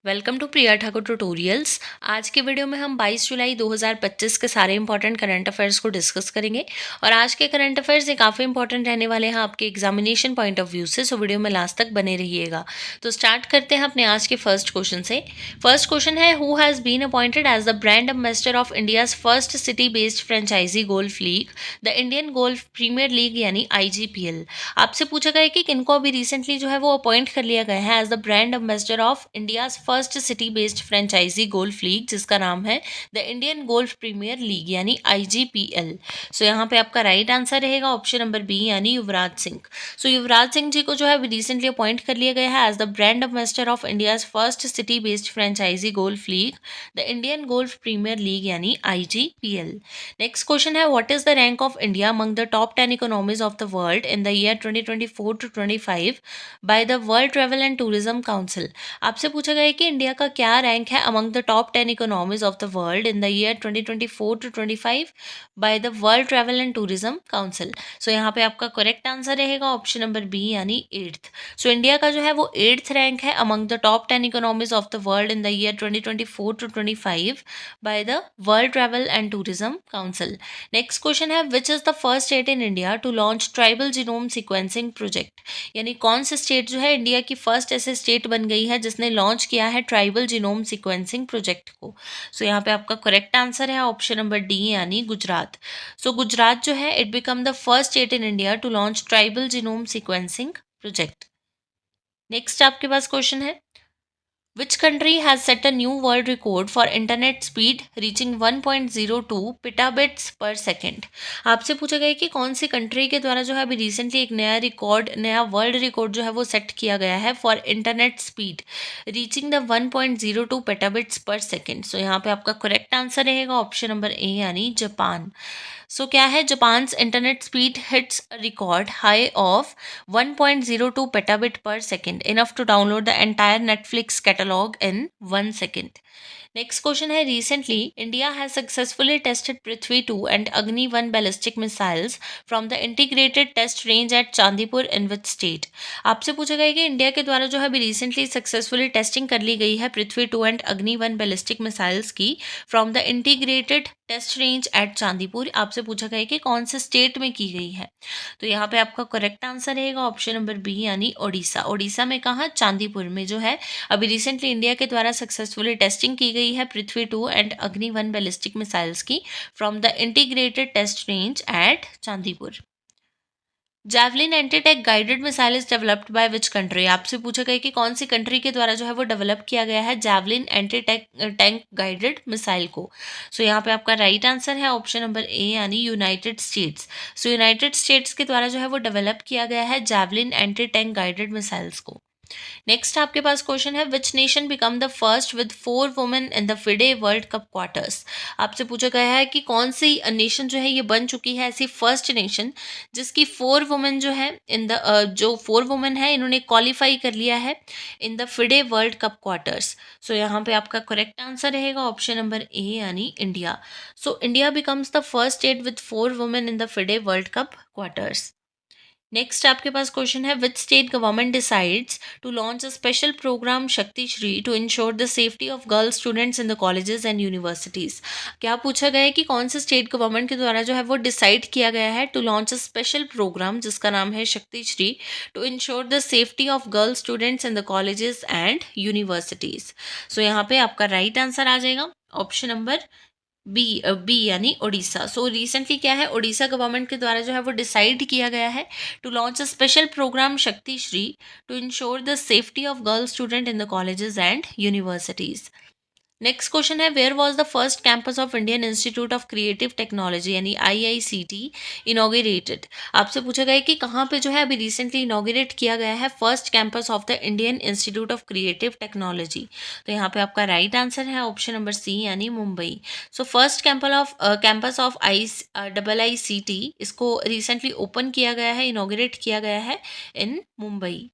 Welcome to Priya Thakur tutorials. आज के video में हम 22 जुलाई 2025 के सारे इंपॉर्टेंट करंट अफेयर्स को डिस्कस करेंगे। और आज के करंट अफेयर्स ये काफ़ी इंपॉर्टेंट रहने वाले हैं आपके एग्जामिनेशन पॉइंट ऑफ व्यू से, सो वीडियो में लास्ट तक बने रहिएगा। तो स्टार्ट करते हैं अपने आज के फर्स्ट क्वेश्चन से। फर्स्ट क्वेश्चन है, who has been appointed as the brand ambassador of India's first city based franchise golf league, the Indian golf premier league यानी IGPL। आपसे पूछा गया है कि किनको अभी रिसेंटली जो है वो अपॉइंट कर लिया गया है as the brand ambassador of India's first city based franchise golf league, जिसका नाम है the Indian golf premier league यानी IGPL। सो यहाँ पे आपका राइट आंसर रहेगा ऑप्शन नंबर बी यानी युवराज सिंह। सो युवराज सिंह जी को जो है अभी रिसेंटली अपॉइंट कर लिया गया है as the brand ambassador of India's first city based franchise golf league, the Indian golf premier league यानी IGPL। नेक्स्ट क्वेश्चन है, what is the rank of India among the top 10 economies of the world in the year 2024 to 25 by the world travel and tourism council. आपसे पूछा गया है कि India का क्या rank है among the top 10 economies of the world in the year 2024 to 25 by the world travel and tourism council. So यहाँ पे आपका करेक्ट आंसर रहेगा ऑप्शन नंबर बी यानी 8th। सो इंडिया का जो है वो 8th रैंक है among the top 10 economies of the world in the year 2024 to 25 by the world travel and tourism council. Next question है, which is the first state in India to launch tribal genome sequencing project. यानी कौन सी state जो है India की first ऐसे state बन गई है जिसने लॉन्च किया है ट्राइबल जीनोम सीक्वेंसिंग प्रोजेक्ट को। सो यहाँ पे आपका करेक्ट आंसर है ऑप्शन नंबर डी यानी गुजरात। सो गुजरात जो है it become the first state in India to launch tribal genome sequencing project. Next आपके पास क्वेश्चन है, which country has set a new world record for internet speed reaching 1.02 petabits per second। आपसे पूछा गया है कि कौन सी कंट्री के द्वारा जो है अभी रिसेंटली एक नया वर्ल्ड रिकॉर्ड जो है वो सेट किया गया है for internet speed reaching the 1.02 petabits per second. So यहाँ पे आपका करेक्ट आंसर रहेगा ऑप्शन नंबर ए यानी जापान। सो क्या है, Japan's internet speed hits record high of 1.02 petabit per second, enough to download the entire Netflix catalogue in 1 second. Next question है, recently India has successfully tested Prithvi 2 and Agni 1 ballistic missiles from the integrated test range at Chandipur in which state. आपसे पूछा गया है कि India के द्वारा जो है अभी रिसेंटली सक्सेसफुली टेस्टिंग कर ली गई है पृथ्वी 2 एंड अग्नि 1 बैलिस्टिक मिसाइल्स की from the integrated test range at Chandipur. आपसे पूछा गया है कि कौन से स्टेट में की गई है। तो यहाँ पे आपका करेक्ट आंसर रहेगा ऑप्शन नंबर बी यानी ओडिशा। ओडिशा में कहाँ, चांदीपुर में जो है अभी रिसेंटली इंडिया के द्वारा सक्सेसफुली टेस्टिंग की गई है पृथ्वी 2 एंड अग्नि 1 बैलिस्टिक मिसाइल्स की from the integrated test range at Chandipur. Javelin antitank guided missile is developed by which country. आपसे पूछा गया कि कौन सी कंट्री के द्वारा जो है वो डेवलप किया गया है जैवलिन एंटीटैक टैंक गाइडेड मिसाइल को। सो यहाँ पे आपका राइट आंसर है ऑप्शन नंबर ए यानी यूनाइटेड स्टेट्स। सो यूनाइटेड स्टेट्स के द्वारा जो है वो डेवलप किया गया है javelin anti tank guided missiles को। नेक्स्ट आपके पास क्वेश्चन है, which nation become the first with 4 women in the FIDE world cup quarters. आपसे पूछा गया है कि कौन सी नेशन जो है ये बन चुकी है ऐसी फर्स्ट नेशन जिसकी 4 वुमेन जो है इन द जो 4 वुमेन है इन्होंने क्वालिफाई कर लिया है in the FIDE world cup quarters. So यहाँ पे आपका करेक्ट आंसर रहेगा ऑप्शन नंबर ए यानी India. So India becomes the first state with 4 women in the FIDE world cup quarters. Next आपके पास क्वेश्चन है, which state government decides to launch a special programme Shakti Shri to ensure the safety of girl students in the colleges and universities. क्या पूछा गया है कि कौन से स्टेट गवर्नमेंट के द्वारा जो है वो डिसाइड किया गया है to launch a special programme जिसका नाम है Shakti Shri to ensure the safety of girl students in the colleges and universities. So यहाँ पे आपका राइट आंसर आ जाएगा ऑप्शन नंबर बी यानी उड़ीसा। सो रिसेंटली क्या है, उड़ीसा गवर्नमेंट के द्वारा जो है वो डिसाइड किया गया है to launch a special programme Shakti Shri to ensure the safety of girl student in the colleges and universities. Next question है, where was the first campus of Indian institute of creative technology यानी IICT inaugurated. आपसे पूछा गया है कि कहाँ पे जो है अभी रिसेंटली इनॉग्रेट किया गया है first campus of the Indian institute of creative technology. तो यहाँ पे आपका राइट आंसर है ऑप्शन नंबर सी यानी Mumbai. So first campus of IICT इसको रिसेंटली ओपन किया गया है, इनॉग्रेट किया गया है इन मुंबई।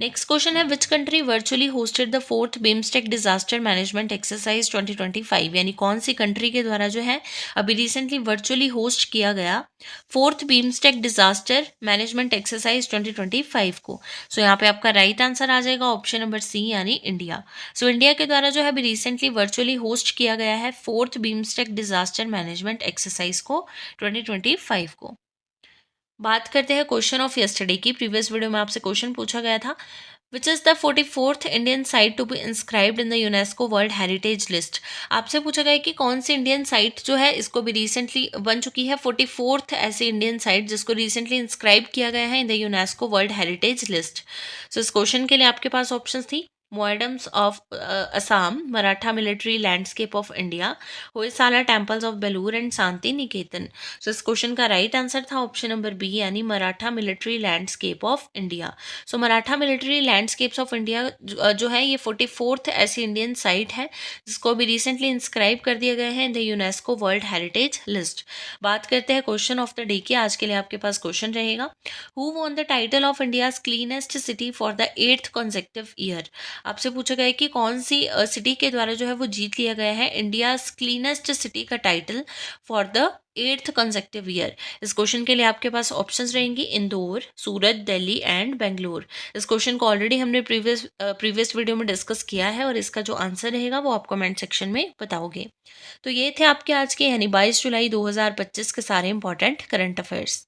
नेक्स्ट क्वेश्चन है, which country virtually hosted the fourth BIMSTEC disaster management exercise 2025, यानी कौन सी कंट्री के द्वारा जो है अभी रिसेंटली वर्चुअली होस्ट किया गया fourth BIMSTEC disaster management exercise 2025 को। सो यहाँ पे आपका राइट आंसर आ जाएगा ऑप्शन नंबर सी, यानी इंडिया। सो इंडिया के द्वारा जो है अभी रिसेंटली वर्चुअली होस्ट किया गया है fourth BIMSTEC disaster management exercise को 2025 को। बात करते हैं क्वेश्चन ऑफ यस्टरडे की। प्रीवियस वीडियो में आपसे क्वेश्चन पूछा गया था, which is the 44th Indian site to be inscribed in the UNESCO world heritage list. आपसे पूछा गया है कि कौन सी इंडियन साइट जो है इसको भी रिसेंटली बन चुकी है 44th ऐसी इंडियन साइट जिसको रिसेंटली इंस्क्राइब किया गया है in the UNESCO world heritage list. So इस क्वेश्चन के लिए आपके पास ऑप्शन थी, moidams of Assam, Maratha military landscape of India, Hoysala temples of Belur and Shantiniketan. So इस क्वेश्चन का राइट आंसर था ऑप्शन नंबर बी, यानी Maratha military landscape of India. So Maratha military landscapes of India जो है ये 44th ऐसी इंडियन साइट है जिसको अभी रिसेंटली इंस्क्राइब कर दिया गया है in the UNESCO world heritage list. बात करते हैं क्वेश्चन ऑफ द डे की। आज के लिए आपके पास क्वेश्चन रहेगा, who won the title of India's cleanest city for the 8th consecutive year. आपसे पूछा गया है कि कौन सी सिटी के द्वारा जो है वो जीत लिया गया है इंडिया क्लीनेस्ट सिटी का title for the 8th consecutive year. इस क्वेश्चन के लिए आपके पास ऑप्शंस रहेंगी, इंदौर, सूरत, दिल्ली एंड बेंगलोर। इस क्वेश्चन को ऑलरेडी हमने प्रीवियस वीडियो में डिस्कस किया है और इसका जो आंसर रहेगा वो आप कमेंट सेक्शन में बताओगे। तो ये थे आपके आज के यानी 22 जुलाई 2025 के सारे इंपॉर्टेंट करंट अफेयर्स।